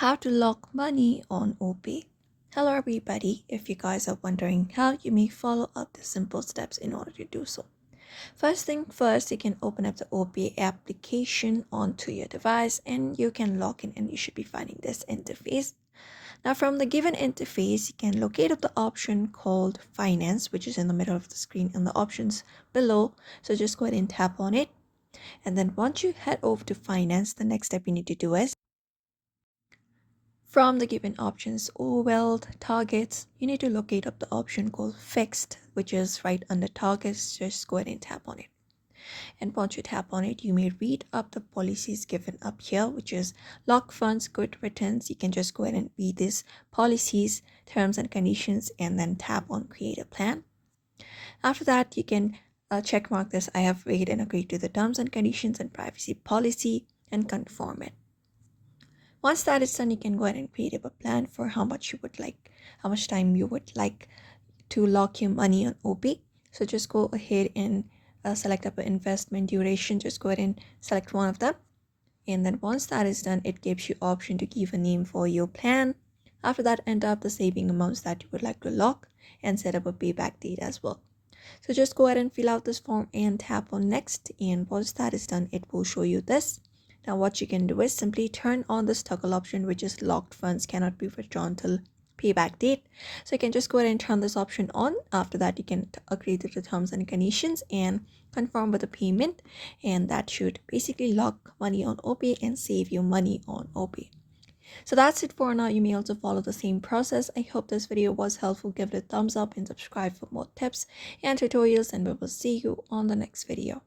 How to lock money on Opay. Hello everybody, if you guys are wondering how, you may follow up the simple steps in order to do so. First thing first, you can open up the Opay application onto your device and you can log in and you should be finding this interface. Now from the given interface, you can locate up the option called Finance, which is in the middle of the screen and the options below. So just go ahead and tap on it. And then once you head over to Finance, the next step you need to do is from the given options, wealth, targets, you need to locate up the option called fixed, which is right under targets. Just go ahead and tap on it. And once you tap on it, you may read up the policies given up here, which is lock funds, good returns. You can just go ahead and read these policies, terms and conditions, and then tap on create a plan. After that, you can check mark this I have read and agreed to the terms and conditions and privacy policy and confirm it. Once that is done, you can go ahead and create a plan for how much time you would like to lock your money on Opay. So just go ahead and select up an investment duration. Just go ahead and select one of them. And then once that is done, it gives you option to give a name for your plan. After that, enter up the saving amounts that you would like to lock and set up a payback date as well. So just go ahead and fill out this form and tap on next. And once that is done, it will show you this. Now what you can do is simply turn on this toggle option, which is locked funds cannot be withdrawn till payback date. So you can just go ahead and turn this option on. After that, you can agree to the terms and conditions and confirm with the payment, and that should basically lock money on Opay and save you money on Opay. So that's it for now. You may also follow the same process. I hope this video was helpful. Give it a thumbs up and subscribe for more tips and tutorials, and we will see you on the next video.